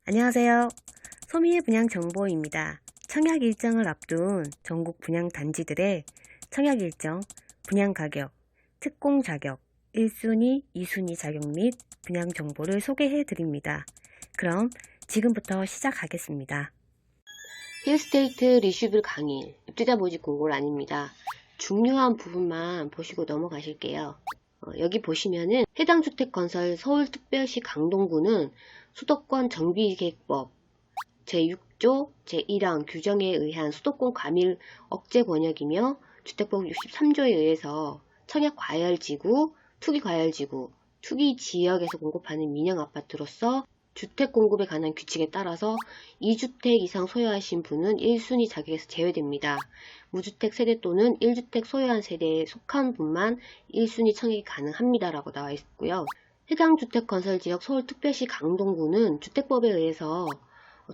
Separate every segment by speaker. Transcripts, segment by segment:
Speaker 1: 안녕하세요. 소미의 분양 정보입니다. 청약 일정을 앞둔 전국 분양 단지들의 청약 일정, 분양 가격, 특공 자격, 1순위, 2순위 자격 및 분양 정보를 소개해 드립니다. 그럼 지금부터 시작하겠습니다.
Speaker 2: 힐스테이트 리슈블 강의, 입주자 모집 공고를 아닙니다. 중요한 부분만 보시고 넘어가실게요. 여기 보시면은 해당 주택건설 서울특별시 강동구는 수도권 정비계획법 제6조 제1항 규정에 의한 수도권 과밀 억제 권역이며 주택법 63조에 의해서 청약과열지구, 투기과열지구, 투기지역에서 공급하는 민영아파트로서 주택 공급에 관한 규칙에 따라서 2주택 이상 소유하신 분은 1순위 자격에서 제외됩니다. 무주택 세대 또는 1주택 소유한 세대에 속한 분만 1순위 청약이 가능합니다. 라고 나와 있고요. 해당 주택건설지역 서울특별시 강동구는 주택법에 의해서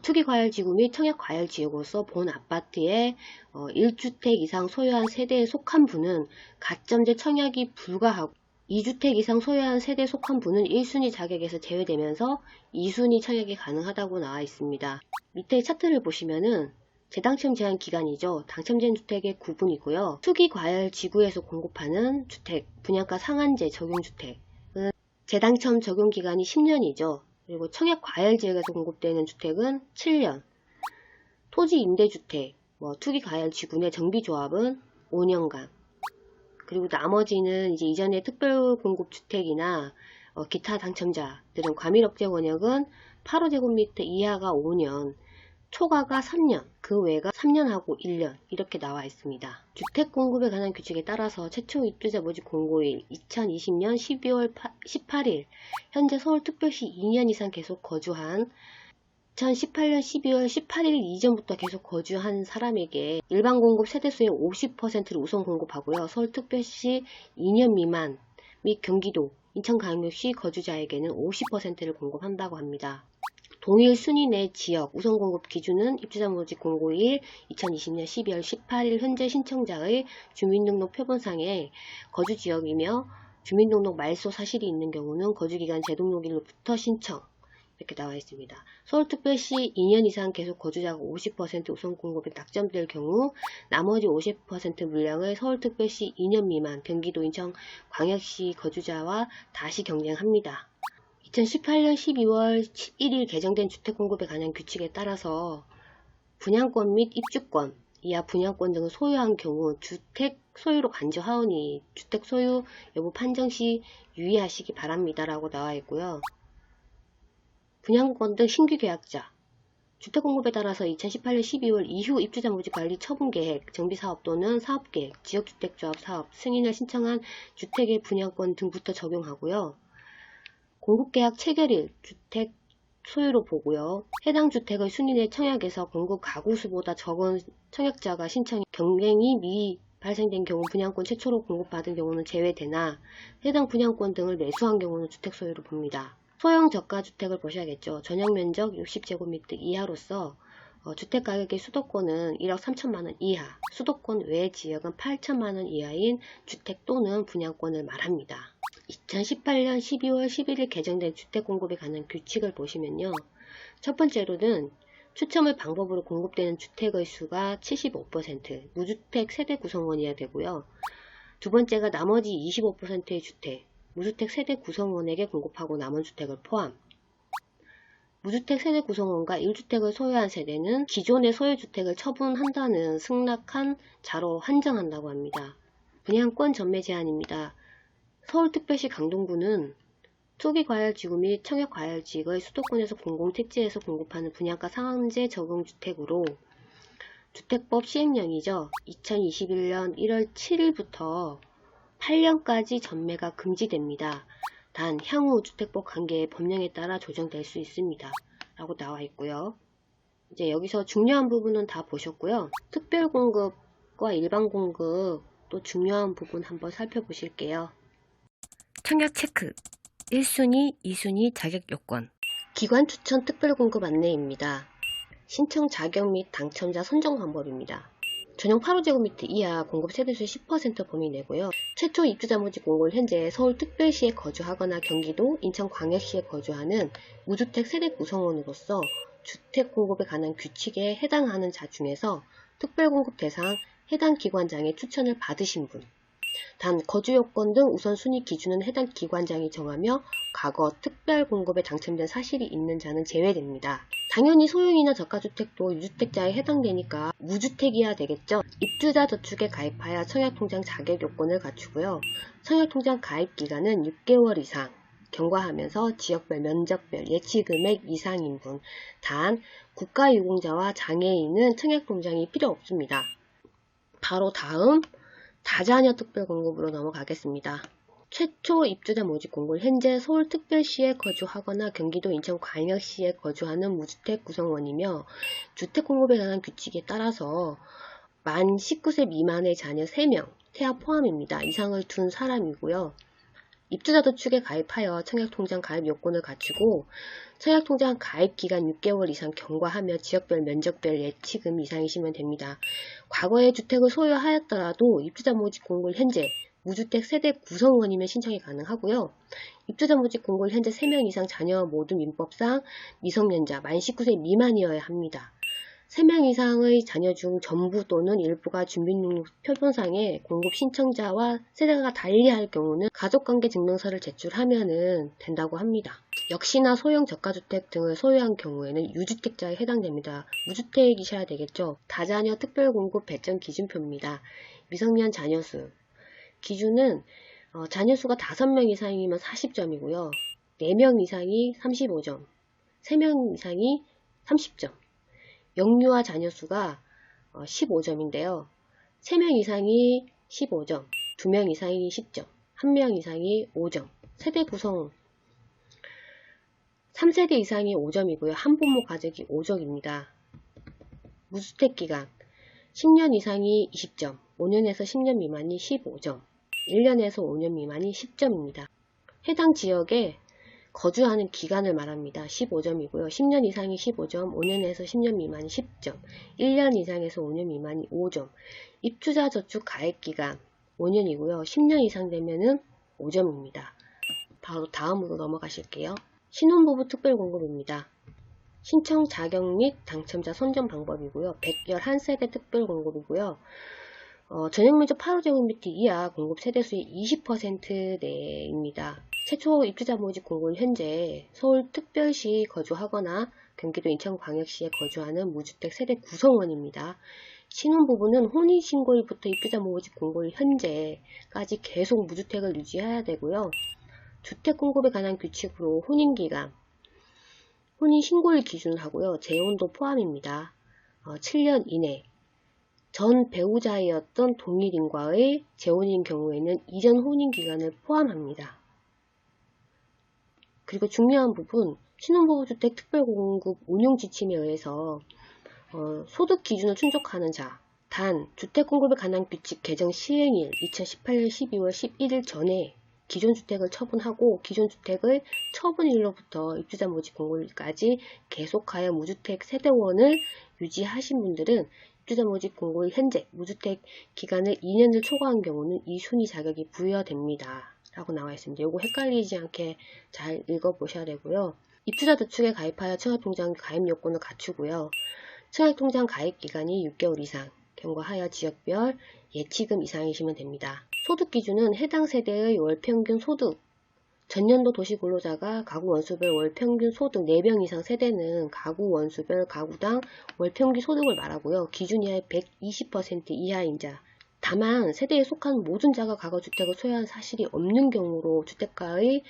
Speaker 2: 투기과열지구 및 청약과열지역으로서 본 아파트에 1주택 이상 소유한 세대에 속한 분은 가점제 청약이 불가하고 2주택 이상 소유한 세대에 속한 분은 1순위 자격에서 제외되면서 2순위 청약이 가능하다고 나와 있습니다. 밑에 차트를 보시면은 재당첨 제한 기간이죠. 당첨된 주택의 구분이고요. 투기과열 지구에서 공급하는 주택, 분양가 상한제 적용주택은 재당첨 적용 기간이 10년이죠. 그리고 청약과열 지역에서 공급되는 주택은 7년. 토지 임대주택, 투기과열 지구 내 정비조합은 5년간. 그리고 나머지는 이제 이전에 특별공급주택이나 기타 당첨자들은 과밀억제 권역은 8호제곱미터 이하가 5년, 초과가 3년, 그 외가 3년하고 1년 이렇게 나와 있습니다. 주택공급에 관한 규칙에 따라서 최초 입주자 모집 공고일 2020년 12월 18일 현재 서울특별시 2년 이상 계속 거주한 2018년 12월 18일 이전부터 계속 거주한 사람에게 일반 공급 세대수의 50%를 우선 공급하고요. 서울특별시 2년 미만 및 경기도, 인천광역시 거주자에게는 50%를 공급한다고 합니다. 동일 순위 내 지역 우선 공급 기준은 입주자 모집 공고일 2020년 12월 18일 현재 신청자의 주민등록 표본상에 거주지역이며 주민등록 말소 사실이 있는 경우는 거주기간 재등록일로부터 신청 이렇게 나와 있습니다. 서울특별시 2년 이상 계속 거주자가 50% 우선 공급에 낙점될 경우 나머지 50% 물량을 서울특별시 2년 미만 경기도 인천 광역시 거주자와 다시 경쟁합니다. 2018년 12월 1일 개정된 주택공급에 관한 규칙에 따라서 분양권 및 입주권, 이하 분양권 등을 소유한 경우 주택 소유로 간주하오니 주택 소유 여부 판정 시 유의하시기 바랍니다. 라고 나와 있고요. 분양권 등 신규 계약자, 주택공급에 따라서 2018년 12월 이후 입주자 모집 관리 처분 계획, 정비사업 또는 사업계획, 지역주택조합 사업, 승인을 신청한 주택의 분양권 등부터 적용하고요. 공급계약 체결일, 주택 소유로 보고요. 해당 주택의 순위 내 청약에서 공급 가구수보다 적은 청약자가 신청 경쟁이 미 발생된 경우 분양권 최초로 공급받은 경우는 제외되나 해당 분양권 등을 매수한 경우는 주택 소유로 봅니다. 소형 저가주택을 보셔야겠죠. 전용면적 60제곱미터 이하로서 주택가격의 수도권은 1억 3천만원 이하, 수도권 외 지역은 8천만원 이하인 주택 또는 분양권을 말합니다. 2018년 12월 11일 개정된 주택공급에 관한 규칙을 보시면요. 첫 번째로는 추첨을 방법으로 공급되는 주택의 수가 75%, 무주택 세대 구성원이어야 되고요. 두 번째가 나머지 25%의 주택, 무주택 세대 구성원에게 공급하고 남은 주택을 포함. 무주택 세대 구성원과 1주택을 소유한 세대는 기존의 소유주택을 처분한다는 승낙한 자로 한정한다고 합니다. 분양권 전매 제한입니다. 서울특별시 강동구는 투기과열지구 및 청약과열지구의 수도권에서 공공택지에서 공급하는 분양가 상한제 적용주택으로 주택법 시행령이죠. 2021년 1월 7일부터 8년까지 전매가 금지됩니다. 단 향후 주택법 관계의 법령에 따라 조정될 수 있습니다. 라고 나와 있고요. 이제 여기서 중요한 부분은 다 보셨고요. 특별공급과 일반공급 또 중요한 부분 한번 살펴보실게요.
Speaker 1: 청약 체크, 1순위, 2순위 자격 요건.
Speaker 2: 기관 추천 특별공급 안내입니다. 신청 자격 및 당첨자 선정 방법입니다. 전용 8호제곱미터 이하 공급 세대수의 10% 범위 내고요. 최초 입주자 모집 공고를 현재 서울특별시에 거주하거나 경기도, 인천광역시에 거주하는 무주택 세대 구성원으로서 주택 공급에 관한 규칙에 해당하는 자 중에서 특별공급 대상 해당 기관장의 추천을 받으신 분. 단 거주 요건 등 우선순위 기준은 해당 기관장이 정하며 과거 특별공급에 당첨된 사실이 있는 자는 제외됩니다. 당연히 소유이나 저가주택도 유주택자에 해당되니까 무주택이어야 되겠죠. 입주자 저축에 가입하여 청약통장 자격 요건을 갖추고요. 청약통장 가입 기간은 6개월 이상 경과하면서 지역별, 면적별, 예치금액 이상인 분. 단 국가유공자와 장애인은 청약통장이 필요 없습니다. 바로 다음 다자녀 특별공급으로 넘어가겠습니다. 최초 입주자 모집 공고를 현재 서울특별시에 거주하거나 경기도 인천광역시에 거주하는 무주택 구성원이며 주택 공급에 관한 규칙에 따라서 만 19세 미만의 자녀 3명, 태아 포함입니다. 이상을 둔 사람이고요. 입주자 저축에 가입하여 청약통장 가입 요건을 갖추고 청약통장 가입 기간 6개월 이상 경과하며 지역별, 면적별 예치금 이상이시면 됩니다. 과거에 주택을 소유하였더라도 입주자 모집 공고를 현재 무주택 세대 구성원이면 신청이 가능하고요. 입주자 모집 공고를 현재 3명 이상 자녀 모두 민법상 미성년자 만 19세 미만이어야 합니다. 3명 이상의 자녀 중 전부 또는 일부가 주민등록 표본상에 공급 신청자와 세대가 달리할 경우는 가족관계 증명서를 제출하면 된다고 합니다. 역시나 소형 저가주택 등을 소유한 경우에는 유주택자에 해당됩니다. 무주택이셔야 되겠죠. 다자녀 특별공급 배정 기준표입니다. 미성년 자녀수 기준은 자녀수가 5명 이상이면 40점이고요. 4명 이상이 35점, 3명 이상이 30점. 영유아 자녀수가 15점인데요. 3명 이상이 15점, 2명 이상이 10점, 1명 이상이 5점. 세대 구성 3세대 이상이 5점이고요. 한부모 가족이 5점입니다. 무주택 기간 10년 이상이 20점, 5년에서 10년 미만이 15점, 1년에서 5년 미만이 10점입니다. 해당 지역에 거주하는 기간을 말합니다. 15점이고요. 10년 이상이 15점, 5년에서 10년 미만이 10점, 1년 이상에서 5년 미만이 5점. 입주자 저축 가입 기간 5년이고요. 10년 이상 되면은 5점입니다. 바로 다음으로 넘어가실게요. 신혼부부 특별공급입니다. 신청 자격 및 당첨자 선정 방법이고요. 111세대 특별공급이고요. 전용면적 8호제곱미터 이하 공급 세대수의 20% 내입니다. 최초 입주자 모집 공고는 현재 서울특별시 거주하거나 경기도 인천광역시에 거주하는 무주택 세대 구성원입니다. 신혼부부는 혼인신고일부터 입주자 모집 공고일 현재까지 계속 무주택을 유지해야 되고요. 주택 공급에 관한 규칙으로 혼인기간, 혼인신고일 기준을 하고요. 재혼도 포함입니다. 7년 이내. 전 배우자이었던 동일인과의 재혼인 경우에는 이전 혼인기간을 포함합니다. 그리고 중요한 부분, 신혼부부주택 특별공급 운용지침에 의해서 소득 기준을 충족하는 자, 단 주택공급에 관한 규칙 개정 시행일 2018년 12월 11일 전에 기존 주택을 처분하고 기존 주택을 처분일로부터 입주자 모집 공고일까지 계속하여 무주택 세대원을 유지하신 분들은 입주자 모집 공고일 현재 무주택 기간을 2년을 초과한 경우는 2순위 자격이 부여됩니다. 라고 나와 있습니다. 요거 헷갈리지 않게 잘 읽어보셔야 되고요. 입주자 저축에 가입하여 청약통장 가입 요건을 갖추고요. 청약통장 가입 기간이 6개월 이상, 경과하여 지역별 예치금 이상이시면 됩니다. 소득 기준은 해당 세대의 월평균 소득, 전년도 도시근로자가 가구 원수별 월평균 소득 4명 이상 세대는 가구 원수별 가구당 월평균 소득을 말하고요. 기준 이하의 120% 이하인 자, 다만 세대에 속한 모든 자가 과거 주택을 소유한 사실이 없는 경우로 주택가의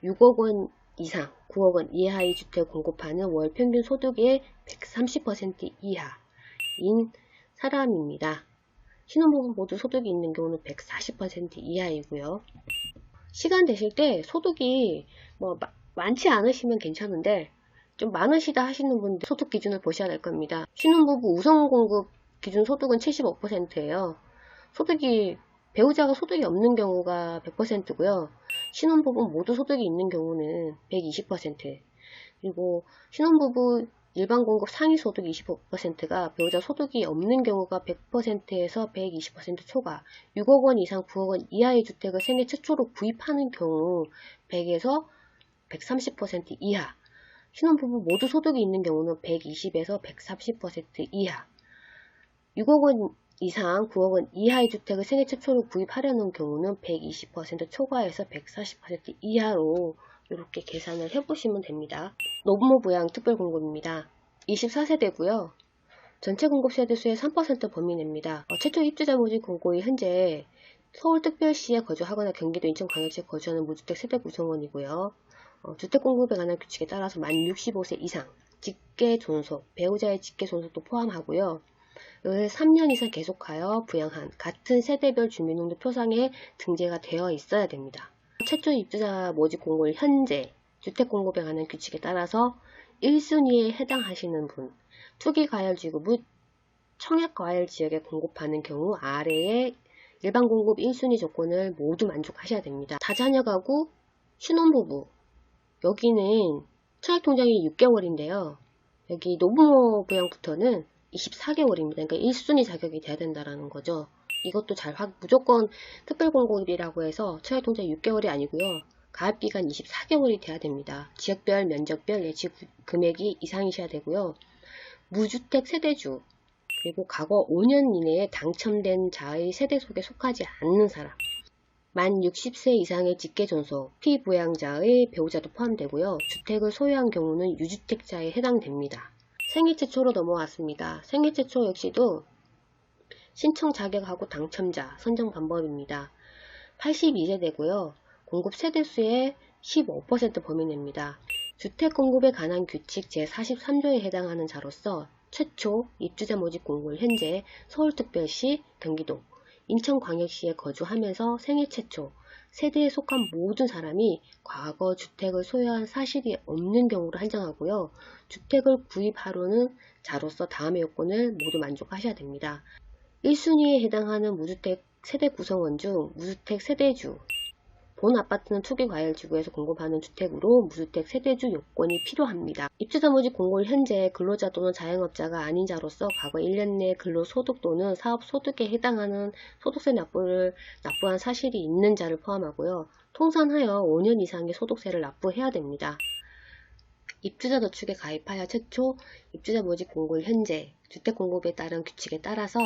Speaker 2: 6억 원 이상, 9억 원 이하의 주택을 공급하는 월 평균 소득의 130% 이하인 사람입니다. 신혼부부 모두 소득이 있는 경우는 140% 이하이고요. 시간 되실 때 소득이 많지 않으시면 괜찮은데 좀 많으시다 하시는 분들 소득 기준을 보셔야 될 겁니다. 신혼부부 우선 공급 기준 소득은 75%예요. 배우자가 소득이 없는 경우가 100%고요. 신혼부부 모두 소득이 있는 경우는 120%. 그리고 신혼부부 일반 공급 상위 소득 25%가 배우자 소득이 없는 경우가 100%에서 120% 초과, 6억 원 이상 9억 원 이하의 주택을 생애 최초로 구입하는 경우 100에서 130% 이하, 신혼부부 모두 소득이 있는 경우는 120에서 130% 이하, 6억 원 이상 9억 원 이하의 주택을 생애 최초로 구입하려는 경우는 120% 초과에서 140% 이하로 이렇게 계산을 해보시면 됩니다. 노부모 부양 특별공급입니다. 24세대고요. 전체 공급 세대수의 3% 범위 내입니다. 최초 입주자 모집 공고일 현재 서울특별시에 거주하거나 경기도 인천광역시에 거주하는 무주택 세대 구성원이고요. 주택 공급에 관한 규칙에 따라서 만 65세 이상, 직계 존속, 배우자의 직계 존속도 포함하고요. 을 3년 이상 계속하여 부양한 같은 세대별 주민등록 표상에 등재가 되어 있어야 됩니다. 최초 입주자 모집 공고일 현재 주택 공급에 관한 규칙에 따라서 1순위에 해당하시는 분, 투기과열지구 및 청약과열지역에 공급하는 경우 아래의 일반 공급 1순위 조건을 모두 만족하셔야 됩니다. 다자녀 가구, 신혼부부, 여기는 청약통장이 6개월인데요. 여기 노부모 부양부터는 24개월입니다. 그러니까 1순위 자격이 돼야 된다는 거죠. 이것도 무조건 특별공급이라고 해서 청약통장 6개월이 아니고요. 가입기간 24개월이 돼야 됩니다. 지역별, 면적별, 예치 금액이 이상이셔야 되고요. 무주택 세대주, 그리고 과거 5년 이내에 당첨된 자의 세대 속에 속하지 않는 사람, 만 60세 이상의 직계존속, 피부양자의 배우자도 포함되고요. 주택을 소유한 경우는 유주택자에 해당됩니다. 생애 최초로 넘어왔습니다. 생애 최초 역시도 신청 자격하고 당첨자 선정 방법입니다. 82세대고요. 공급 세대수의 15% 범위 내입니다. 주택 공급에 관한 규칙 제43조에 해당하는 자로서 최초 입주자 모집 공고일 현재 서울특별시, 경기도, 인천광역시에 거주하면서 생애 최초 세대에 속한 모든 사람이 과거 주택을 소유한 사실이 없는 경우를 한정하고요. 주택을 구입하려는 자로서 다음의 요건을 모두 만족하셔야 됩니다. 1순위에 해당하는 무주택 세대 구성원 중 무주택 세대주, 본 아파트는 투기과열지구에서 공급하는 주택으로 무주택 세대주 요건이 필요합니다. 입주자 모집 공고일 현재 근로자 또는 자영업자가 아닌 자로서 과거 1년 내 근로소득 또는 사업소득에 해당하는 소득세 납부한 사실이 있는 자를 포함하고요. 통산하여 5년 이상의 소득세를 납부해야 됩니다. 입주자 저축에 가입하여 최초 입주자 모집 공고일 현재 주택 공급에 따른 규칙에 따라서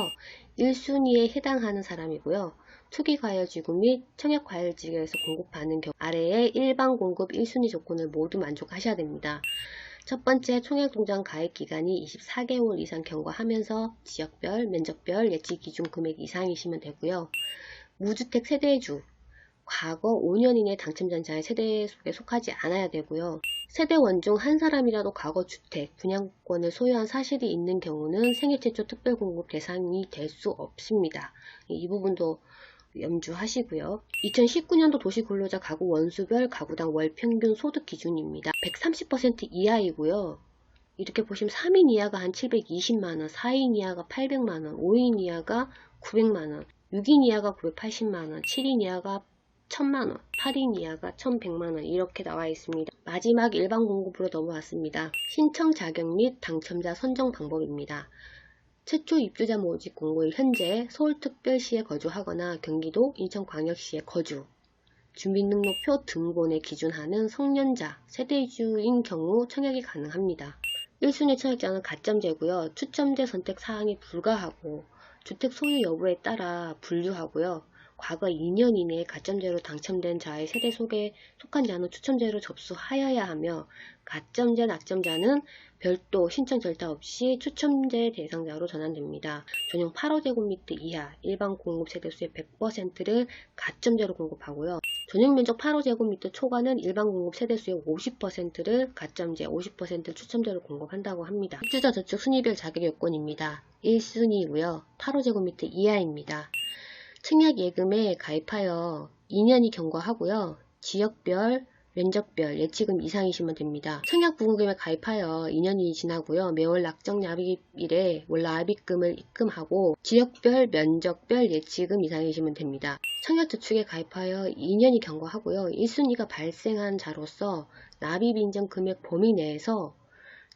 Speaker 2: 1순위에 해당하는 사람이고요. 투기과열지구 및 청약과열지구에서 공급하는 경우 아래의 일반 공급 1순위 조건을 모두 만족하셔야 됩니다. 첫 번째, 청약통장 가입 기간이 24개월 이상 경과하면서 지역별, 면적별, 예치 기준 금액 이상이시면 되고요. 무주택 세대주, 과거 5년 이내 당첨된 자의 세대 속에 속하지 않아야 되고요. 세대원 중 한 사람이라도 과거 주택, 분양권을 소유한 사실이 있는 경우는 생애 최초 특별공급 대상이 될 수 없습니다. 이 부분도 염주하시고요. 2019년도 도시근로자 가구 원수별 가구당 월 평균 소득 기준입니다. 130% 이하이고요. 이렇게 보시면 3인 이하가 한 720만원, 4인 이하가 800만원, 5인 이하가 900만원, 6인 이하가 980만원, 7인 이하가 1000만원, 8인 이하가 1100만원 이렇게 나와 있습니다. 마지막 일반 공급으로 넘어왔습니다. 신청 자격 및 당첨자 선정 방법입니다. 최초 입주자 모집 공고일 현재 서울특별시에 거주하거나 경기도 인천광역시에 거주, 주민등록표 등본에 기준하는 성년자, 세대주인 경우 청약이 가능합니다. 1순위 청약자는 가점제고요. 추첨제 선택 사항이 불가하고 주택 소유 여부에 따라 분류하고요. 과거 2년 이내에 가점제로 당첨된 자의 세대 속에 속한 자는 추첨제로 접수하여야 하며 가점제, 낙점자는 별도 신청 절차 없이 추첨제 대상자로 전환됩니다. 전용 8호제곱미터 이하 일반 공급 세대수의 100%를 가점제로 공급하고요. 전용 면적 8호제곱미터 초과는 일반 공급 세대수의 50%를 가점제, 50%를 추첨제로 공급한다고 합니다. 입주자 저축 순위별 자격 요건입니다. 1순위이고요. 8호제곱미터 이하입니다. 청약 예금에 가입하여 2년이 경과하고요. 지역별, 면적별, 예치금 이상이시면 됩니다. 청약 부금에 가입하여 2년이 지나고요. 매월 낙정 납입일에 월 납입금을 입금하고 지역별, 면적별, 예치금 이상이시면 됩니다. 청약 저축에 가입하여 2년이 경과하고요. 1순위가 발생한 자로서 납입 인정 금액 범위 내에서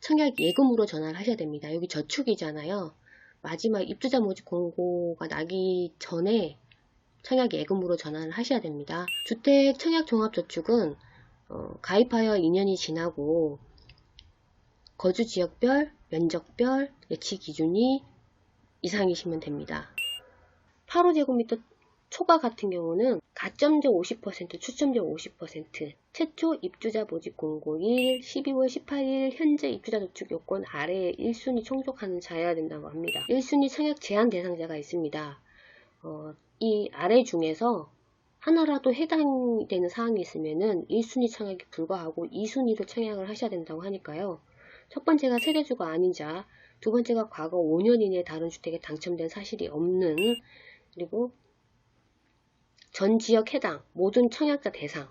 Speaker 2: 청약 예금으로 전환을 하셔야 됩니다. 여기 저축이잖아요. 마지막 입주자 모집 공고가 나기 전에 청약 예금으로 전환을 하셔야 됩니다. 주택 청약 종합저축은 가입하여 2년이 지나고 거주 지역별, 면적별, 예치 기준이 이상이시면 됩니다. 8호제곱미터 초과 같은 경우는 가점제 50%, 추첨제 50%, 최초 입주자 모집 공고일 12월 18일 현재 입주자 저축 요건 아래에 1순위 충족하는 자여야 된다고 합니다. 1순위 청약 제한 대상자가 있습니다. 이 아래 중에서 하나라도 해당되는 사항이 있으면은 1순위 청약이 불가하고 2순위로 청약을 하셔야 된다고 하니까요. 첫 번째가 세대주가 아닌 자, 두 번째가 과거 5년 이내에 다른 주택에 당첨된 사실이 없는, 그리고 전 지역 해당 모든 청약자 대상,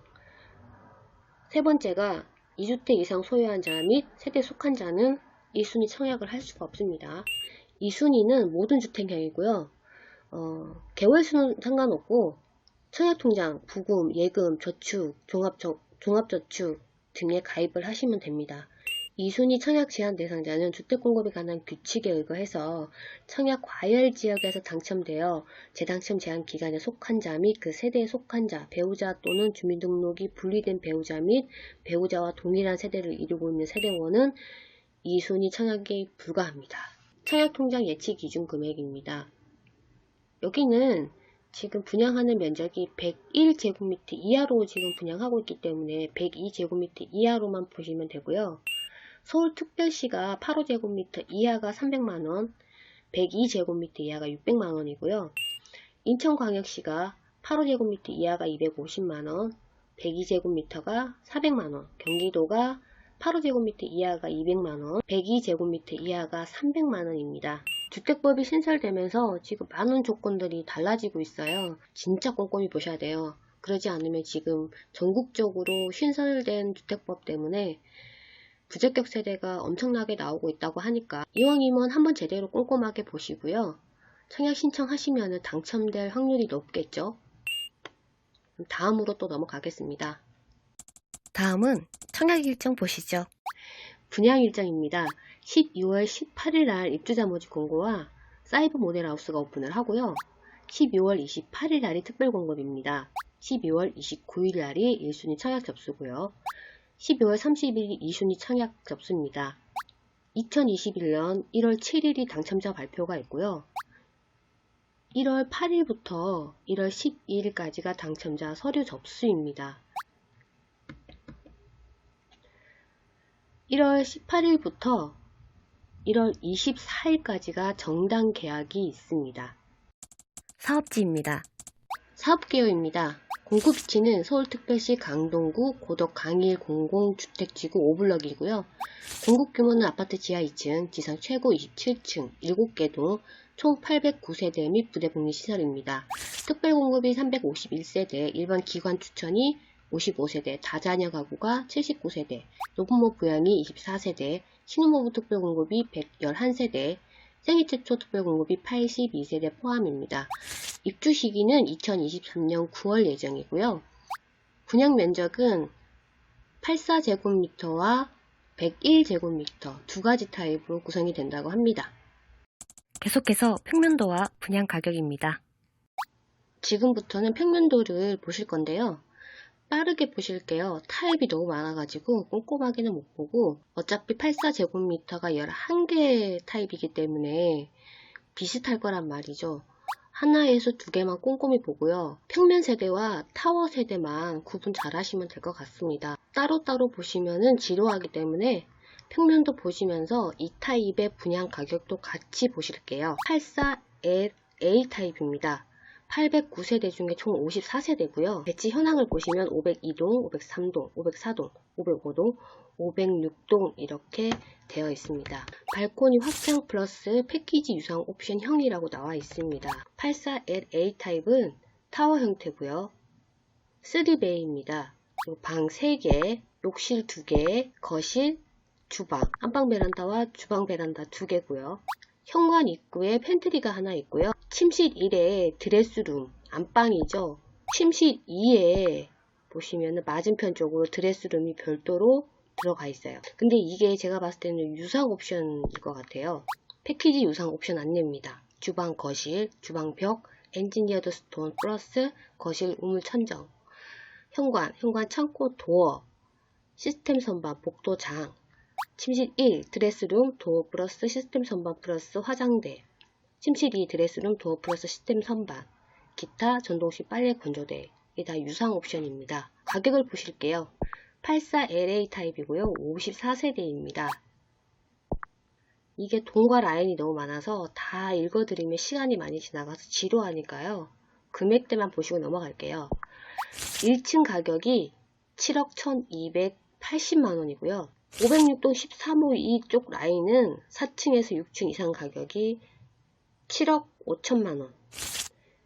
Speaker 2: 세 번째가 2주택 이상 소유한 자 및 세대에 속한 자는 1순위 청약을 할 수가 없습니다. 2순위는 모든 주택형이고요. 개월수는 상관없고 청약통장, 부금, 예금, 저축, 종합저축 등에 가입을 하시면 됩니다. 2순위 청약 제한 대상자는 주택공급에 관한 규칙에 의거해서 청약 과열 지역에서 당첨되어 재당첨 제한 기간에 속한 자 및 그 세대에 속한 자, 배우자 또는 주민등록이 분리된 배우자 및 배우자와 동일한 세대를 이루고 있는 세대원은 2순위 청약에 불과합니다. 청약통장 예치 기준 금액입니다. 여기는 지금 분양하는 면적이 101제곱미터 이하로 지금 분양하고 있기 때문에 102제곱미터 이하로만 보시면 되고요. 서울특별시가 8호제곱미터 이하가 300만원, 102제곱미터 이하가 600만원이고요. 인천광역시가 8호제곱미터 이하가 250만원, 102제곱미터가 400만원, 경기도가 8호제곱미터 이하가 200만원, 102제곱미터 이하가 300만원입니다. 주택법이 신설되면서 지금 많은 조건들이 달라지고 있어요. 진짜 꼼꼼히 보셔야 돼요. 그러지 않으면 지금 전국적으로 신설된 주택법 때문에 부적격 세대가 엄청나게 나오고 있다고 하니까 이왕이면 한번 제대로 꼼꼼하게 보시고요. 청약 신청하시면 당첨될 확률이 높겠죠. 다음으로 또 넘어가겠습니다.
Speaker 1: 다음은 청약 일정 보시죠.
Speaker 2: 분양 일정입니다. 12월 18일 날 입주자 모집 공고와 사이버 모델하우스가 오픈을 하고요. 12월 28일 날이 특별공급입니다. 12월 29일 날이 1순위 청약 접수고요. 12월 30일이 2순위 청약 접수입니다. 2021년 1월 7일이 당첨자 발표가 있고요. 1월 8일부터 1월 12일까지가 당첨자 서류 접수입니다. 1월 18일부터 1월 24일까지가 정당 계약이 있습니다.
Speaker 1: 사업지입니다.
Speaker 2: 사업개요입니다. 공급 위치는 서울특별시 강동구 고덕 강일 공공주택지구 5블럭이고요. 공급 규모는 아파트 지하 2층, 지상 최고 27층, 7개 동, 총 809세대 및 부대복리시설입니다. 특별공급이 351세대, 일반 기관 추천이 55세대, 다자녀 가구가 79세대, 노부모 부양이 24세대, 신혼부부 특별공급이 111세대, 생애 최초 특별공급이 82세대 포함입니다. 입주 시기는 2023년 9월 예정이고요. 분양 면적은 84제곱미터와 101제곱미터 두 가지 타입으로 구성이 된다고 합니다.
Speaker 1: 계속해서 평면도와 분양 가격입니다.
Speaker 2: 지금부터는 평면도를 보실 건데요. 빠르게 보실게요. 타입이 너무 많아가지고 꼼꼼하게는 못 보고 어차피 84제곱미터가 11개 타입이기 때문에 비슷할 거란 말이죠. 하나에서 두 개만 꼼꼼히 보고요. 평면 세대와 타워 세대만 구분 잘 하시면 될 것 같습니다. 따로따로 보시면은 지루하기 때문에 평면도 보시면서 이 타입의 분양 가격도 같이 보실게요. 84A 타입입니다. 809세대 중에 총 54세대고요. 배치 현황을 보시면 502동, 503동, 504동, 505동, 506동 이렇게 되어 있습니다. 발코니 확장 플러스 패키지 유상 옵션형이라고 나와 있습니다. 84LA 타입은 타워 형태고요. 3베이입니다. 방 3개, 욕실 2개, 거실, 주방, 안방 베란다와 주방 베란다 2개고요. 현관 입구에 팬트리가 하나 있고요. 침실 1에 드레스룸, 안방이죠. 침실 2에 보시면 맞은편 쪽으로 드레스룸이 별도로 들어가 있어요. 근데 이게 제가 봤을 때는 유상 옵션일 것 같아요. 패키지 유상 옵션 안내입니다. 주방 거실, 주방 벽, 엔지니어드 스톤 플러스 거실 우물 천정, 현관 창고 도어, 시스템 선반 복도 장, 침실 1 드레스룸 도어 플러스 시스템 선반 플러스 화장대, 침실 2 드레스룸 도어 플러스 시스템 선반, 기타 전동식 빨래 건조대. 이게 다 유상 옵션입니다. 가격을 보실게요. 84LA 타입이고요. 54세대입니다. 이게 동과 라인이 너무 많아서 다 읽어드리면 시간이 많이 지나가서 지루하니까요. 금액대만 보시고 넘어갈게요. 1층 가격이 7억 1280만원이고요. 506동 13호 이쪽 라인은 4층에서 6층 이상 가격이 7억 5천만원.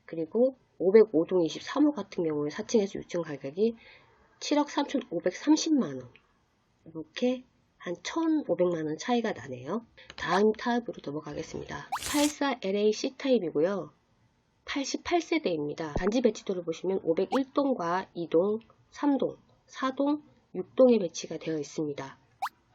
Speaker 2: 그리고 505동 23호 같은 경우에 4층에서 6층 가격이 7억 3,530만원. 이렇게 한 1,500만원 차이가 나네요. 다음 타입으로 넘어가겠습니다. 84LAC 타입이고요. 88세대입니다. 단지 배치도를 보시면 501동과 2동, 3동, 4동, 6동에 배치가 되어 있습니다.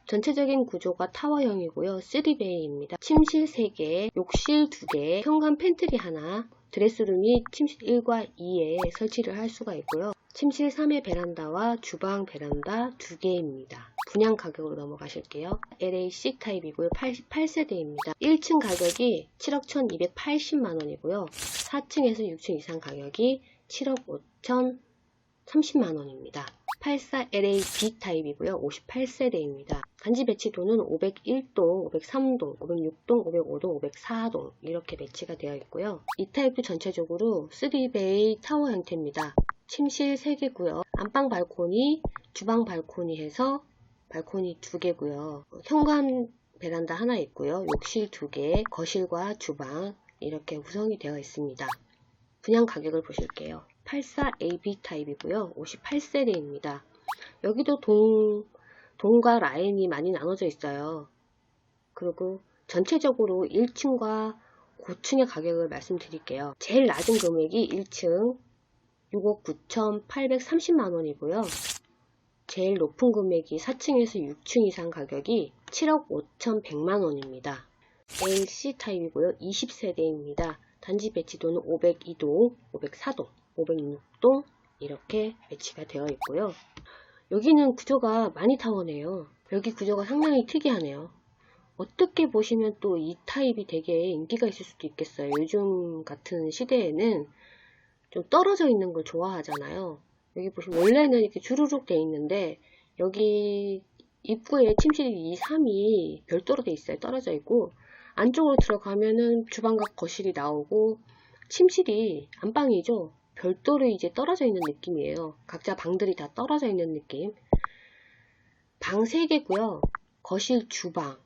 Speaker 2: 전체적인 구조가 타워형이고요. 3베이입니다. 침실 3개, 욕실 2개, 현관 팬트리 하나, 드레스룸이 침실 1과 2에 설치를 할 수가 있고요. 침실 3의 베란다와 주방 베란다 2개입니다. 분양 가격으로 넘어가실게요. LAC 타입이고요. 88세대입니다. 1층 가격이 7억 1280만원이고요. 4층에서 6층 이상 가격이 7억 5030만원입니다. 84LAB 타입이고요. 58세대입니다. 단지 배치도는 501동, 503동, 506동, 505동, 504동 이렇게 배치가 되어 있고요. 이 타입도 전체적으로 3베이 타워 형태입니다. 침실 3개고요. 안방 발코니, 주방 발코니 해서 발코니 2개고요. 현관 베란다 하나 있고요. 욕실 2개, 거실과 주방 이렇게 구성이 되어 있습니다. 분양 가격을 보실게요. 84AB 타입이고요. 58세대입니다. 여기도 동과 라인이 많이 나눠져 있어요. 그리고 전체적으로 1층과 고층의 가격을 말씀드릴게요. 제일 낮은 금액이 1층 6억 9,830만원이고요. 제일 높은 금액이 4층에서 6층 이상 가격이 7억 5,100만원입니다. LC 타입이고요. 20세대입니다. 단지 배치도는 502동, 504동, 506동 이렇게 배치가 되어 있고요. 여기는 구조가 많이 타워네요. 여기 구조가 상당히 특이하네요. 어떻게 보시면 또 이 타입이 되게 인기가 있을 수도 있겠어요. 요즘 같은 시대에는 좀 떨어져 있는 걸 좋아하잖아요. 여기 보시면 원래는 이렇게 주르륵 돼 있는데 여기 입구에 침실 2, 3이 별도로 돼 있어요. 떨어져 있고 안쪽으로 들어가면은 주방과 거실이 나오고 침실이 안방이죠. 별도로 이제 떨어져 있는 느낌이에요. 각자 방들이 다 떨어져 있는 느낌. 방 3개고요. 거실, 주방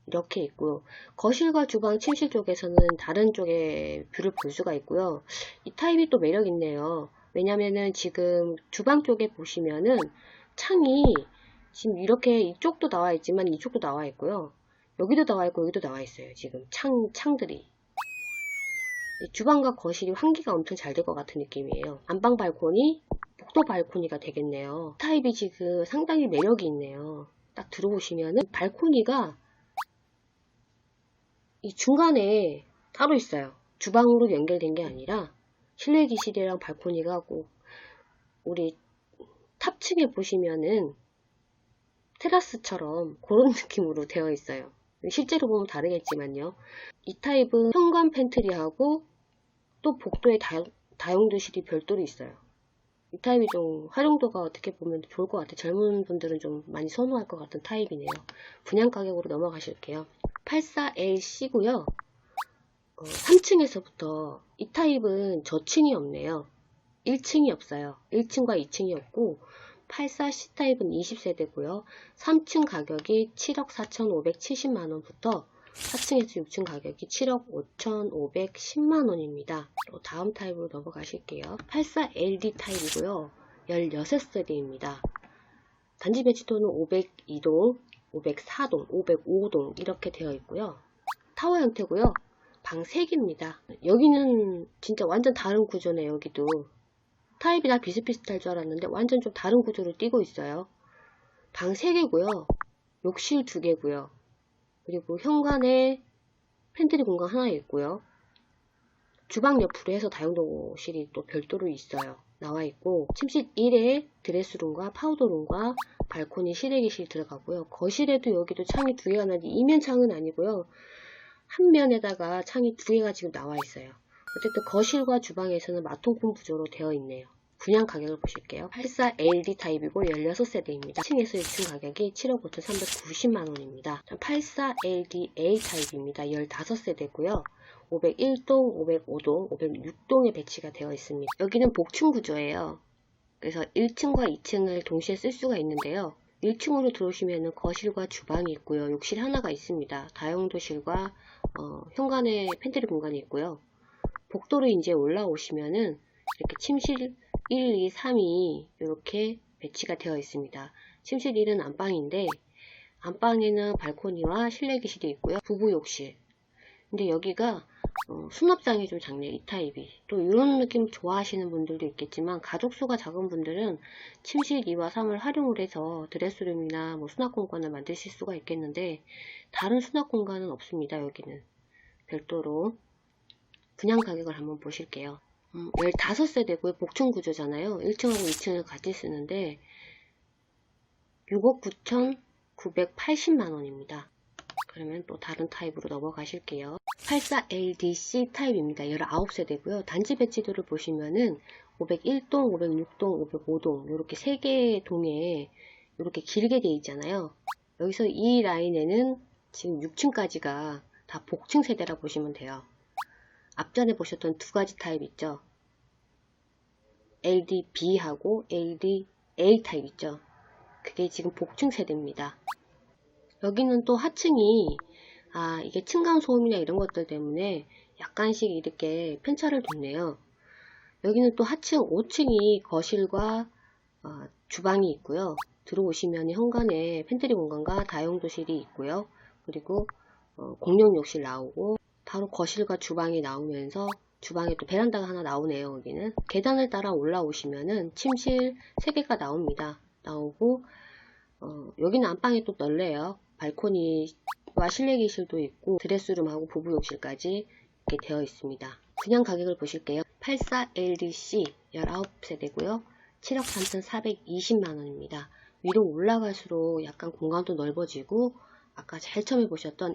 Speaker 2: 이렇게 있고요. 거실과 주방, 침실 쪽에서는 다른 쪽에 뷰를 볼 수가 있고요. 이 타입이 또 매력 있네요. 왜냐면은 지금 주방 쪽에 보시면은 창이 지금 이렇게 이쪽도 나와 있지만 이쪽도 나와 있고요. 여기도 나와 있고 여기도 나와 있어요. 지금 창들이. 주방과 거실이 환기가 엄청 잘 될 것 같은 느낌이에요. 안방 발코니, 복도 발코니가 되겠네요. 타입이 지금 상당히 매력이 있네요. 딱 들어오시면은 발코니가 이 중간에 따로 있어요. 주방으로 연결된 게 아니라 실내 기실이랑 발코니가 꼭 우리 탑층에 보시면은 테라스처럼 그런 느낌으로 되어 있어요. 실제로 보면 다르겠지만요. 이 타입은 현관 팬트리하고 또 복도에 다용도실이 별도로 있어요. 이 타입이 좀 활용도가 어떻게 보면 좋을 것 같아요. 젊은 분들은 좀 많이 선호할 것 같은 타입이네요. 분양 가격으로 넘어가실게요. 84LC고요. 3층에서부터 이 타입은 저층이 없네요. 1층이 없어요. 1층과 2층이 없고 84C 타입은 20세대고요. 3층 가격이 7억 4,570만원부터 4층에서 6층 가격이 7억 5,510만원입니다. 다음 타입으로 넘어가실게요. 84LD 타입이고요. 16세대입니다. 단지 배치도는 502동, 504동, 505동 이렇게 되어 있고요. 타워 형태고요. 방 3개입니다. 여기는 진짜 완전 다른 구조네요. 여기도 타입이 다 비슷비슷할 줄 알았는데 완전 좀 다른 구조를 띠고 있어요. 방 3개고요. 욕실 2개고요. 그리고 현관에 팬트리 공간 하나 있고요. 주방 옆으로 해서 다용도실이 또 별도로 있어요. 나와 있고, 침실 1에 드레스룸과 파우더룸과 발코니 실외기실 들어가고요. 거실에도 여기도 창이 2개가 나는데 이면 창은 아니고요. 한 면에다가 창이 2개가 지금 나와 있어요. 어쨌든 거실과 주방에서는 마통풍 구조로 되어 있네요. 분양 가격을 보실게요. 84LD 타입이고 16세대입니다. 1층에서 6층 가격이 7억 5,390만원입니다. 84LDA 타입입니다. 15세대고요. 501동, 505동, 506동에 배치가 되어 있습니다. 여기는 복층 구조예요. 그래서 1층과 2층을 동시에 쓸 수가 있는데요. 1층으로 들어오시면 거실과 주방이 있고요. 욕실 하나가 있습니다. 다용도실과 현관에 팬트리 공간이 있고요. 복도로 이제 올라오시면은 이렇게 침실 1, 2, 3이 이렇게 배치가 되어 있습니다. 침실 1은 안방인데 안방에는 발코니와 실내기실이 있고요. 부부 욕실. 근데 여기가 수납장이 좀 작네요. 이 타입이. 또 이런 느낌 좋아하시는 분들도 있겠지만 가족수가 작은 분들은 침실 2와 3을 활용을 해서 드레스룸이나 뭐 수납 공간을 만드실 수가 있겠는데 다른 수납 공간은 없습니다. 여기는 별도로. 분양 가격을 한번 보실게요. 15세대고요. 복층 구조잖아요. 1층하고 2층을 같이 쓰는데 6억 9,980만원입니다. 그러면 또 다른 타입으로 넘어가실게요. 84LDC 타입입니다. 19세대고요. 단지 배치도를 보시면은 501동, 506동, 505동 이렇게 3개의 동에 이렇게 길게 되어 있잖아요. 여기서 이 라인에는 지금 6층까지가 다 복층 세대라 보시면 돼요. 앞전에 보셨던 2가지 타입 있죠. LDB하고 LDA 타입 있죠. 그게 지금 복층 세대입니다. 여기는 또 하층이 이게 층간 소음이나 이런 것들 때문에 약간씩 이렇게 편차를 뒀네요. 여기는 또 하층 5층이 거실과 주방이 있고요. 들어오시면 현관에 팬트리 공간과 다용도실이 있고요. 그리고 공용 욕실 나오고 바로 거실과 주방이 나오면서 주방에 또 베란다가 하나 나오네요. 여기는 계단을 따라 올라오시면은 침실 3개가 나옵니다. 나오고 여기는 안방이 또 넓네요. 발코니와 실내기실도 있고 드레스룸하고 부부욕실까지 이렇게 되어 있습니다. 분양 가격을 보실게요. 84LDC 19세대고요. 7억 3,420만원입니다. 위로 올라갈수록 약간 공간도 넓어지고 아까 제일 처음에 보셨던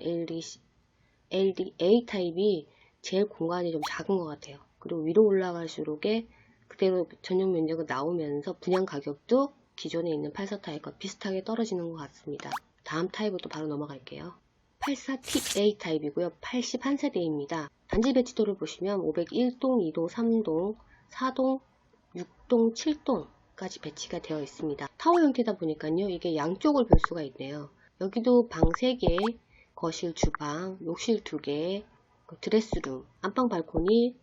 Speaker 2: LDA 타입이 제일 공간이 좀 작은 것 같아요. 그리고 위로 올라갈수록에 그대로 전용 면적은 나오면서 분양 가격도 기존에 있는 84 타입과 비슷하게 떨어지는 것 같습니다. 다음 타입으로 또 바로 넘어갈게요. 84TA 타입이고요. 81세대입니다. 단지 배치도를 보시면 501동, 2동, 3동, 4동, 6동, 7동까지 배치가 되어 있습니다. 타워 형태다 보니까요. 이게 양쪽을 볼 수가 있네요. 여기도 방 3개, 거실, 주방, 욕실 2개, 드레스룸, 안방 발코니,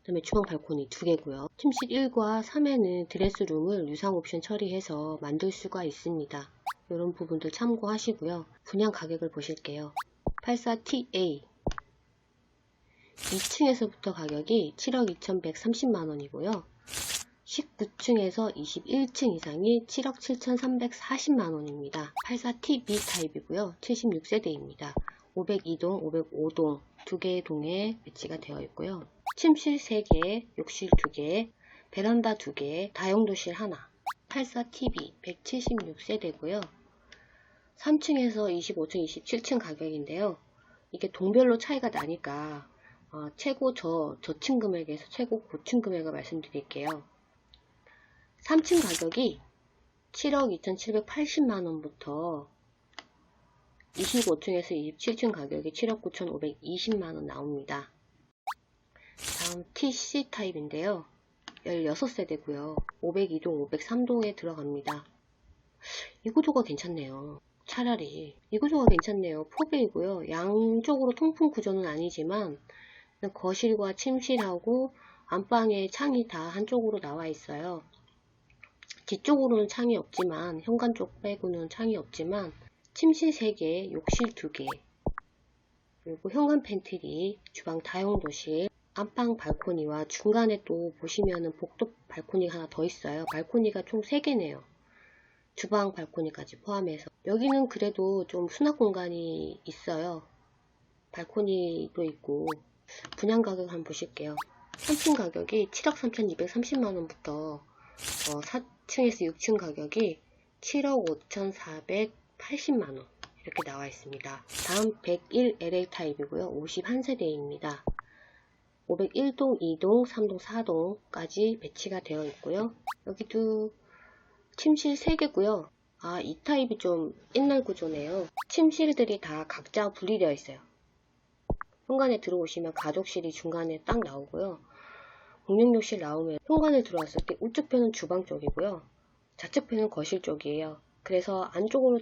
Speaker 2: 그 다음에 주방 발코니 2개고요. 침실 1과 3에는 드레스룸을 유상 옵션 처리해서 만들 수가 있습니다. 이런 부분들 참고하시고요. 분양 가격을 보실게요. 84TA 2층에서부터 가격이 7억 2,130만원이고요. 19층에서 21층 이상이 7억 7,340만원입니다. 84TB 타입이고요. 76세대입니다. 502동, 505동 2개의 동에 배치가 되어 있고요. 침실 3개, 욕실 2개, 베란다 2개, 다용도실 하나. 84TB 176세대고요. 3층에서 25층, 27층 가격인데요. 이게 동별로 차이가 나니까 최고 저층 금액에서 최고 고층 금액을 말씀드릴게요. 3층 가격이 7억 2,780만원부터 25층에서 27층 가격이 7억 9,520만원 나옵니다. 다음 TC 타입인데요. 16세대고요. 502동, 503동에 들어갑니다. 이 구조가 괜찮네요. 차라리 이 구조가 괜찮네요. 포베이고요. 양쪽으로 통풍 구조는 아니지만 거실과 침실하고 안방에 창이 다 한쪽으로 나와 있어요. 뒤쪽으로는 창이 없지만 현관 쪽 빼고는 창이 없지만 침실 3개, 욕실 2개, 그리고 현관 팬트리, 주방 다용도실, 안방 발코니와 중간에 또 보시면은 복도 발코니가 하나 더 있어요. 발코니가 총 3개네요. 주방 발코니까지 포함해서. 여기는 그래도 좀 수납 공간이 있어요. 발코니도 있고. 분양 가격 한번 보실게요. 3층 가격이 7억 3,230만원부터 4층에서 6층 가격이 7억 5,480만원 이렇게 나와 있습니다. 다음 101 LA 타입이고요. 51세대입니다. 501동, 2동, 3동, 4동까지 배치가 되어 있고요. 여기도 침실 3개고요. 이 타입이 좀 옛날 구조네요. 침실들이 다 각자 분리되어 있어요. 현관에 들어오시면 가족실이 중간에 딱 나오고요. 공용욕실 나오면 현관에 들어왔을 때 우측 편은 주방 쪽이고요. 좌측 편은 거실 쪽이에요. 그래서 안쪽으로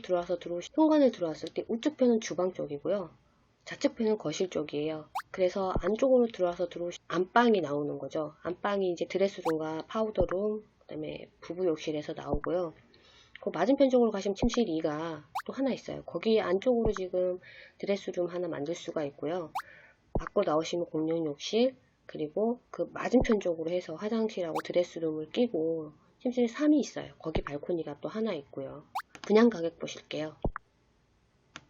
Speaker 2: 현관에 들어왔을 때 우측 편은 주방 쪽이고요. 좌측 편은 거실 쪽이에요. 그래서 안쪽으로 안방이 나오는 거죠. 안방이 이제 드레스룸과 파우더룸, 그 다음에 부부욕실에서 나오고요. 그 맞은편 쪽으로 가시면 침실 2가 또 하나 있어요. 거기 안쪽으로 지금 드레스룸 하나 만들 수가 있고요. 밖으로 나오시면 공용욕실, 그리고 그 맞은편 쪽으로 해서 화장실하고 드레스룸을 끼고 침실 3이 있어요. 거기 발코니가 또 하나 있고요. 분양 가격 보실게요.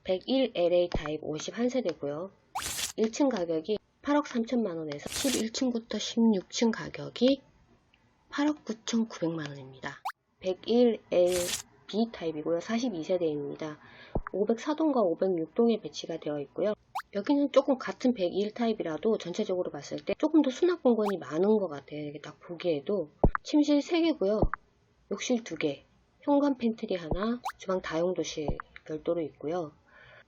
Speaker 2: 101 LA 타입 51세대고요. 1층 가격이 8억 3천만원에서 11층부터 16층 가격이 8억 9,900만원입니다. 101 LB 타입이고요. 42세대입니다. 504동과 506동에 배치가 되어 있고요. 여기는 조금 같은 101 타입이라도 전체적으로 봤을 때 조금 더 수납 공간이 많은 것 같아요. 이렇게 딱 보기에도. 침실 3개고요. 욕실 2개, 현관 팬트리 하나, 주방 다용도실 별도로 있고요.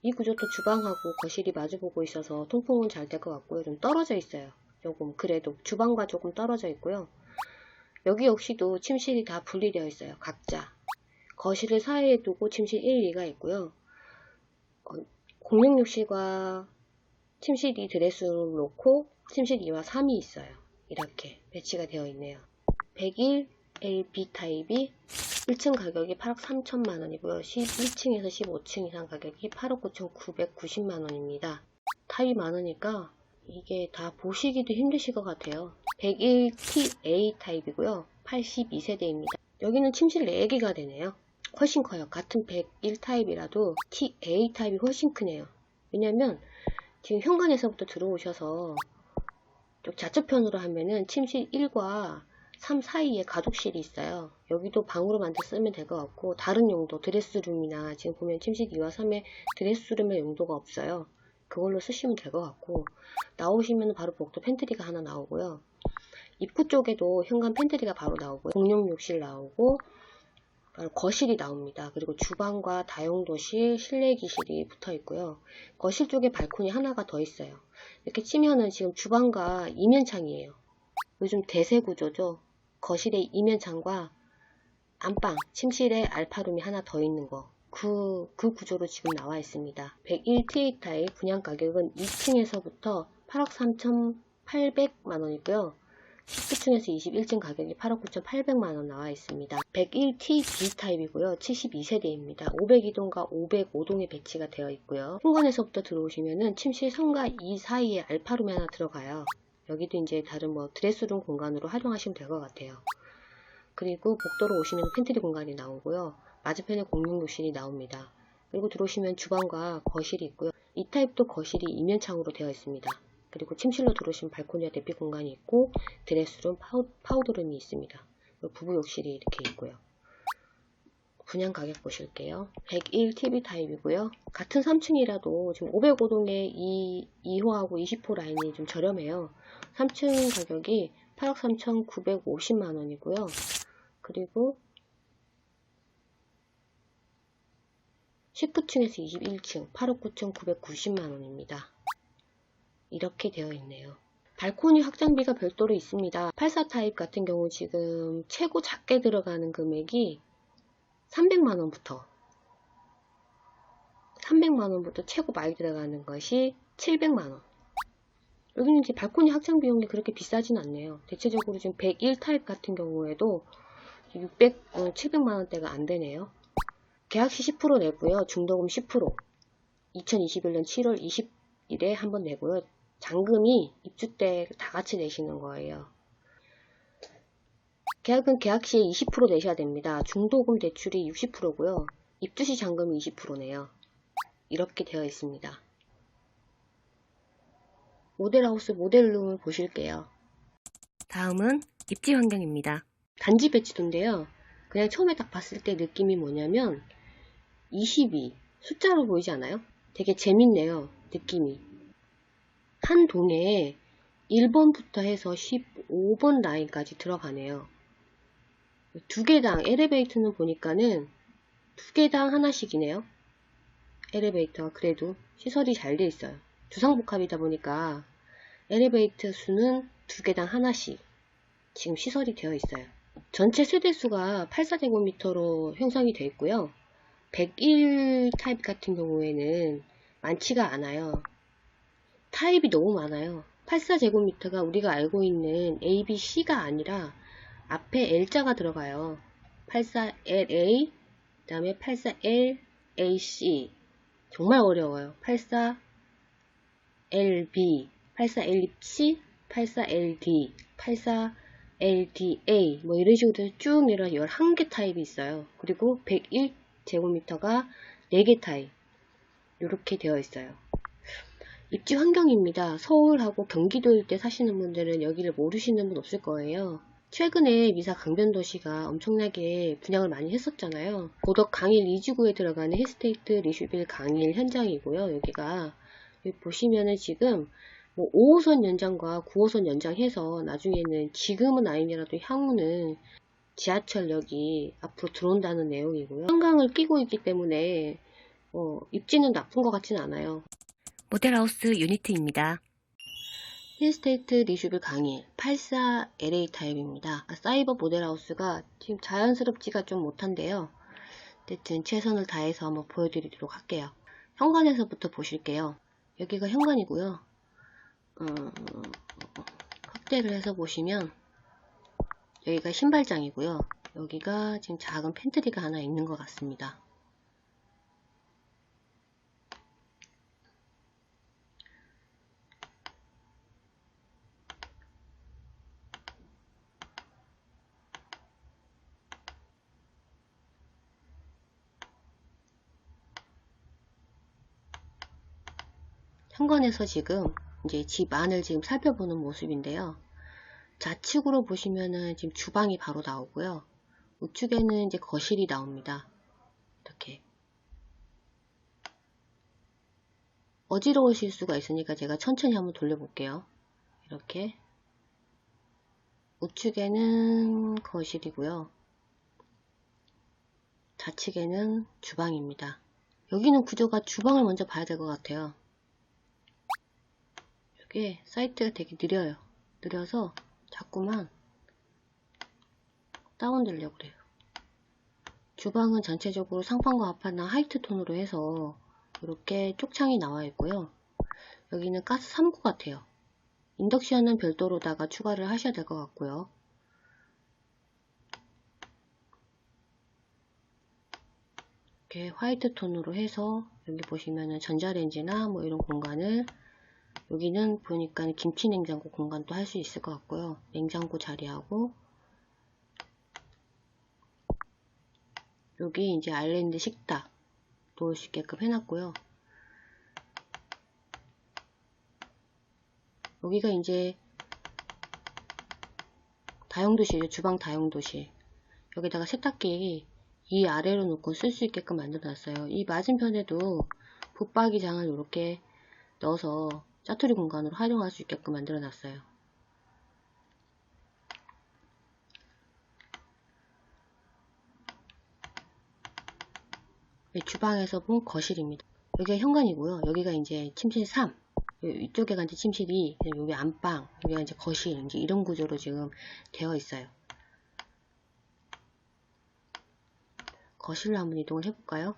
Speaker 2: 이 구조도 주방하고 거실이 마주보고 있어서 통풍은 잘 될 것 같고요. 좀 떨어져 있어요. 조금 그래도 주방과 조금 떨어져 있고요. 여기 역시도 침실이 다 분리되어 있어요. 각자. 거실을 사이에 두고 침실 1, 2가 있고요. 공용욕실과 침실 2 드레스룸을 놓고 침실 2와 3이 있어요. 이렇게 배치가 되어 있네요. 101 LB 타입이 1층 가격이 8억 3천만원이고요. 11층에서 15층 이상 가격이 8억 9,990만원입니다. 타입이 많으니까 이게 다 보시기도 힘드실 것 같아요. 101TA 타입이고요. 82세대입니다. 여기는 침실 4개가 되네요. 훨씬 커요. 같은 101 타입이라도 TA 타입이 훨씬 크네요. 왜냐면 지금 현관에서부터 들어오셔서 쪽 좌측편으로 하면은 침실 1과 3 사이에 가족실이 있어요. 여기도 방으로 만들어 쓰면 될 것 같고, 다른 용도 드레스룸이나 지금 보면 침실 2와 3에 드레스룸의 용도가 없어요. 그걸로 쓰시면 될 것 같고, 나오시면 바로 복도 팬트리가 하나 나오고요. 입구 쪽에도 현관 팬트리가 바로 나오고, 공용욕실 나오고, 바로 거실이 나옵니다. 그리고 주방과 다용도실, 실내기실이 붙어 있고요. 거실 쪽에 발코니 하나가 더 있어요. 이렇게 치면은 지금 주방과 이면창이에요. 요즘 대세 구조죠. 거실에 이면창과 안방, 침실에 알파룸이 하나 더 있는 거. 그 구조로 지금 나와 있습니다. 101TA 타입 분양 가격은 2층에서부터 8억 3,800만원이고요. 19층에서 21층 가격이 8억 9,800만원 나와 있습니다. 101TB 타입이고요. 72세대입니다. 502동과 505동에 배치가 되어 있고요. 현관에서부터 들어오시면은 침실 3과 2 사이에 알파룸이 하나 들어가요. 여기도 이제 다른 드레스룸 공간으로 활용하시면 될 것 같아요. 그리고 복도로 오시면 팬트리 공간이 나오고요. 맞은편에 공용욕실이 나옵니다. 그리고 들어오시면 주방과 거실이 있고요. 이 타입도 거실이 이면창으로 되어 있습니다. 그리고 침실로 들어오시면 발코니와 대피 공간이 있고, 드레스룸, 파우더룸이 있습니다. 그리고 부부욕실이 이렇게 있고요. 분양 가격 보실게요. 101 TV 타입이고요. 같은 3층이라도 지금 505동에 2호하고 20호 라인이 좀 저렴해요. 3층 가격이 8억 3,950만원이고요. 그리고 19층에서 21층 8억 9,990만원입니다. 이렇게 되어 있네요. 발코니 확장비가 별도로 있습니다. 84 타입 같은 경우 지금 최고 작게 들어가는 금액이 300만원부터 최고 많이 들어가는 것이 700만원. 여기는 이제 발코니 확장 비용이 그렇게 비싸진 않네요. 대체적으로 지금 101 타입 같은 경우에도 700만원대가 안 되네요. 계약시 10% 내고요. 중도금 10%. 2021년 7월 20일에 한번 내고요. 잔금이 입주 때 다 같이 내시는 거예요. 계약은 계약 시에 20% 내셔야 됩니다. 중도금 대출이 60%고요. 입주시 잔금이 20%네요. 이렇게 되어 있습니다. 모델하우스 모델룸을 보실게요.
Speaker 1: 다음은 입지 환경입니다.
Speaker 2: 단지 배치도인데요. 그냥 처음에 딱 봤을 때 느낌이 뭐냐면 22 숫자로 보이지 않아요? 되게 재밌네요. 느낌이. 한 동에 1번부터 해서 15번 라인까지 들어가네요. 두 개당 엘리베이터는 보니까는 두 개당 하나씩이네요. 엘리베이터가 그래도 시설이 잘 돼 있어요. 주상복합이다 보니까 엘리베이터 수는 두 개당 하나씩 지금 시설이 되어 있어요. 전체 세대수가 84제곱미터로 형성이 되어 있고요. 101 타입 같은 경우에는 많지가 않아요. 타입이 너무 많아요. 84제곱미터가 우리가 알고 있는 A, B, C가 아니라 앞에 L자가 들어가요. 84LA, 그 다음에 84LAC. 정말 어려워요. 84LB, 84LC, 84LD, 84LDA 뭐 이런 식으로 쭉 내려서 11개 타입이 있어요. 그리고 101제곱미터가 4개 타입 이렇게 되어 있어요. 입지 환경입니다. 서울하고 경기도 일대 사시는 분들은 여기를 모르시는 분 없을 거예요. 최근에 미사 강변도시가 엄청나게 분양을 많이 했었잖아요. 고덕 강일 2지구에 들어가는 힐스테이트 리슈빌 강일 현장이고요. 여기가 여기 보시면은 지금 뭐 5호선 연장과 9호선 연장해서 나중에는 지금은 아니더라도 향후는 지하철역이 앞으로 들어온다는 내용이고요. 한강을 끼고 있기 때문에 입지는 나쁜 것 같지는 않아요.
Speaker 1: 모델하우스 유니트입니다.
Speaker 2: 힐스테이트 리슈빌 강일 84LA 타입입니다. 사이버 모델하우스가 지금 자연스럽지가 좀 못한데요. 어쨌든 최선을 다해서 한번 보여드리도록 할게요. 현관에서부터 보실게요. 여기가 현관이고요. 확대를 해서 보시면 여기가 신발장이고요. 여기가 지금 작은 팬트리가 하나 있는 것 같습니다. 현관에서 지금 이제 집 안을 지금 살펴보는 모습인데요. 좌측으로 보시면은 지금 주방이 바로 나오고요. 우측에는 이제 거실이 나옵니다. 이렇게. 어지러우실 수가 있으니까 제가 천천히 한번 돌려볼게요. 이렇게. 우측에는 거실이고요. 좌측에는 주방입니다. 여기는 구조가 주방을 먼저 봐야 될 것 같아요. 이게 사이트가 되게 느려요. 느려서 자꾸만 다운되려고 그래요. 주방은 전체적으로 상판과 앞판나 화이트 톤으로 해서 이렇게 쪽창이 나와 있고요. 여기는 가스 3구 같아요. 인덕션은 별도로다가 추가를 하셔야 될 것 같고요. 이렇게 화이트 톤으로 해서 여기 보시면은 전자레인지나 뭐 이런 공간을, 여기는 보니까 김치 냉장고 공간도 할 수 있을 것 같고요. 냉장고 자리하고, 여기 이제 아일랜드 식탁 놓을 수 있게끔 해놨고요. 여기가 이제 다용도실이에요. 주방 다용도실. 여기다가 세탁기 이 아래로 놓고 쓸 수 있게끔 만들어 놨어요. 이 맞은편에도 붙박이장을 이렇게 넣어서 짜투리 공간으로 활용할 수 있게끔 만들어 놨어요. 주방에서 본 거실입니다. 여기가 현관이고요. 여기가 이제 침실 3, 이쪽에가 이제 침실 2, 여기 안방, 여기가 이제 거실, 이제 이런 구조로 지금 되어 있어요. 거실로 한번 이동을 해볼까요?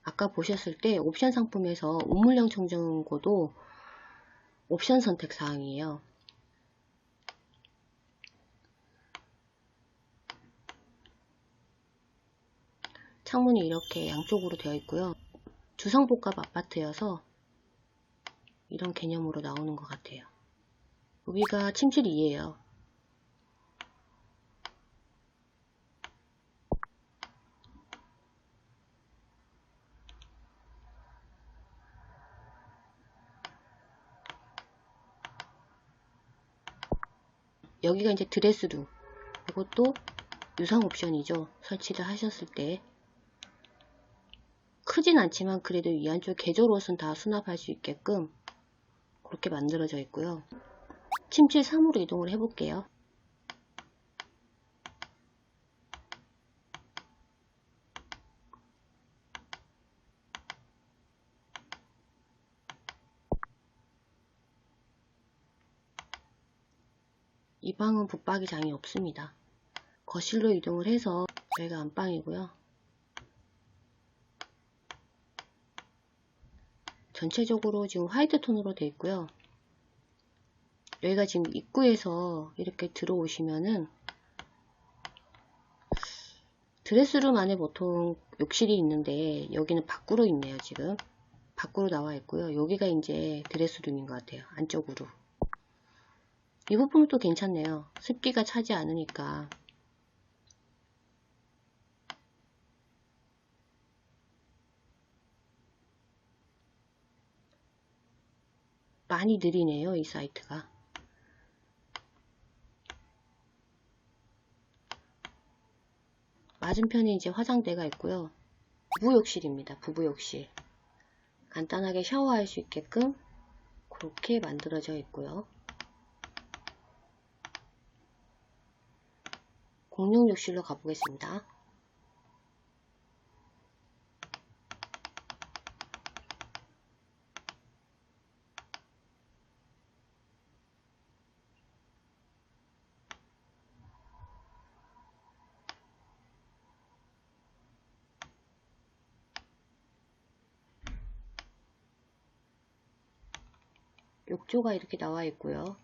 Speaker 2: 아까 보셨을 때 옵션 상품에서 우물형 청정고도 옵션 선택 사항이에요. 창문이 이렇게 양쪽으로 되어 있고요. 주상복합 아파트여서 이런 개념으로 나오는 것 같아요. 여기가 침실 2예요. 여기가 이제 드레스룸. 이것도 유상 옵션이죠. 설치를 하셨을 때. 크진 않지만 그래도 이 안쪽 개조로선 다 수납할 수 있게끔 그렇게 만들어져 있고요. 침실 3으로 이동을 해볼게요. 이 방은 붙박이장이 없습니다. 거실로 이동을 해서 여기가 안방이고요. 전체적으로 지금 화이트 톤으로 되어 있고요. 여기가 지금 입구에서 이렇게 들어오시면은 드레스룸 안에 보통 욕실이 있는데 여기는 밖으로 있네요. 지금 밖으로 나와 있고요. 여기가 이제 드레스룸인 것 같아요. 안쪽으로. 이 부분은 또 괜찮네요. 습기가 차지 않으니까. 많이 느리네요. 이 사이트가. 맞은편에 이제 화장대가 있고요. 부부욕실입니다. 부부욕실. 간단하게 샤워할 수 있게끔 그렇게 만들어져 있고요. 공용욕실로 가보겠습니다. 욕조가 이렇게 나와 있고요.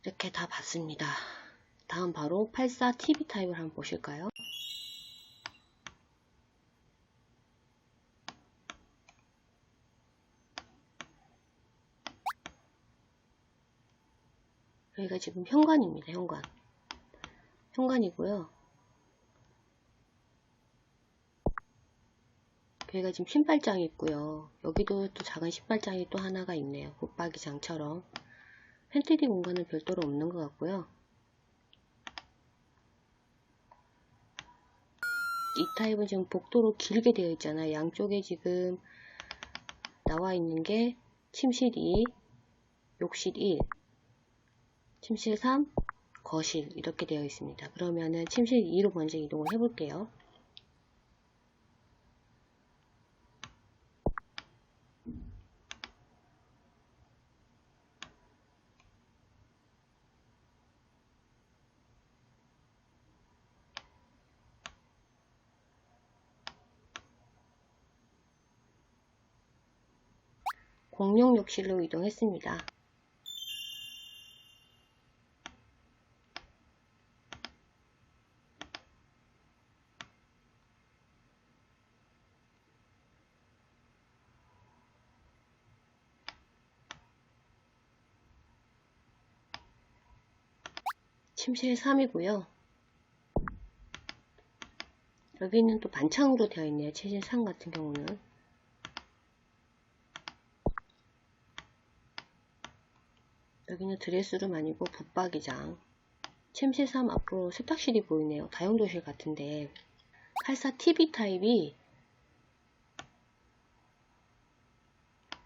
Speaker 2: 이렇게 다 봤습니다. 다음 바로 84 TV 타입을 한번 보실까요? 여기가 지금 현관입니다. 현관. 현관이고요. 여기가 지금 신발장이 있고요. 여기도 또 작은 신발장이 또 하나가 있네요. 붙박이장처럼. 팬트리 공간은 별도로 없는 것 같고요. 이 타입은 지금 복도로 길게 되어 있잖아요. 양쪽에 지금 나와 있는 게 침실 2, 욕실 1, 침실 3, 거실 이렇게 되어 있습니다. 그러면은 침실 2로 먼저 이동을 해볼게요. 공용 욕실로 이동했습니다. 침실 3이고요. 여기는 또 반창으로 되어 있네요. 침실 3 같은 경우는. 여기는 드레스룸 아니고 붙박이장. 침실 3 앞으로 세탁실이 보이네요. 다용도실 같은데. 84 TV 타입이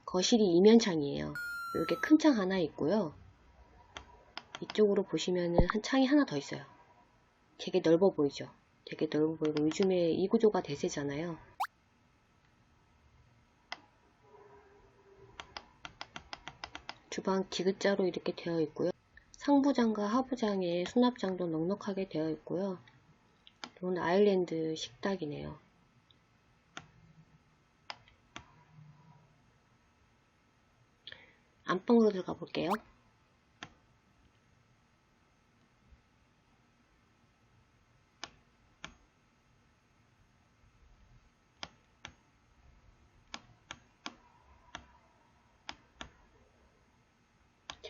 Speaker 2: 거실이 이면창이에요. 이렇게 큰 창 하나 있고요. 이쪽으로 보시면은 한 창이 하나 더 있어요. 되게 넓어 보이죠? 되게 넓어 보이고 요즘에 이 구조가 대세잖아요. 주방 디귿자로 이렇게 되어 있고요. 상부장과 하부장에 수납장도 넉넉하게 되어 있고요. 이건 아일랜드 식탁이네요. 안방으로 들어가 볼게요.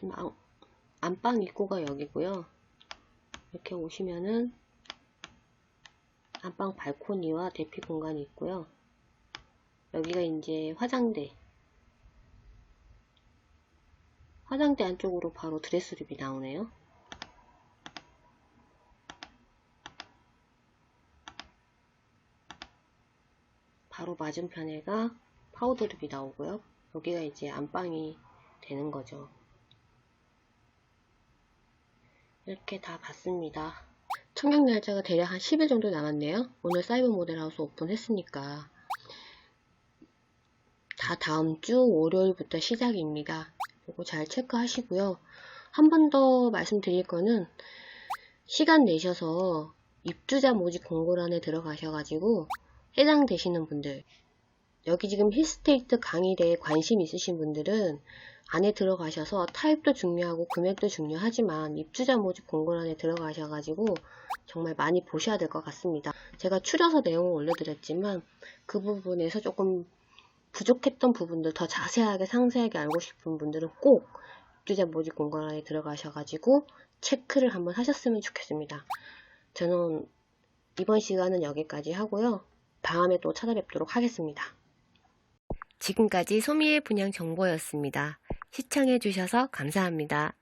Speaker 2: 지금 안방 입구가 여기고요. 이렇게 오시면은 안방 발코니와 대피 공간이 있고요. 여기가 이제 화장대 안쪽으로 바로 드레스룸이 나오네요. 바로 맞은편에가 파우더룸이 나오고요. 여기가 이제 안방이 되는 거죠. 이렇게 다 봤습니다. 청약 날짜가 대략 한 10일 정도 남았네요. 오늘 사이버 모델하우스 오픈했으니까 다 다음 주 월요일부터 시작입니다. 이거 잘 체크하시고요. 한 번 더 말씀드릴 거는 시간 내셔서 입주자 모집 공고란에 들어가셔가지고 해당되시는 분들, 여기 지금 힐스테이트 강의대에 관심 있으신 분들은 안에 들어가셔서 타입도 중요하고 금액도 중요하지만 입주자 모집 공고란에 들어가셔가지고 정말 많이 보셔야 될 것 같습니다. 제가 추려서 내용을 올려드렸지만 그 부분에서 조금 부족했던 부분들 더 자세하게 상세하게 알고 싶은 분들은 꼭 입주자 모집 공고란에 들어가셔가지고 체크를 한번 하셨으면 좋겠습니다. 저는 이번 시간은 여기까지 하고요. 다음에 또 찾아뵙도록 하겠습니다.
Speaker 1: 지금까지 소미의 분양 정보였습니다. 시청해주셔서 감사합니다.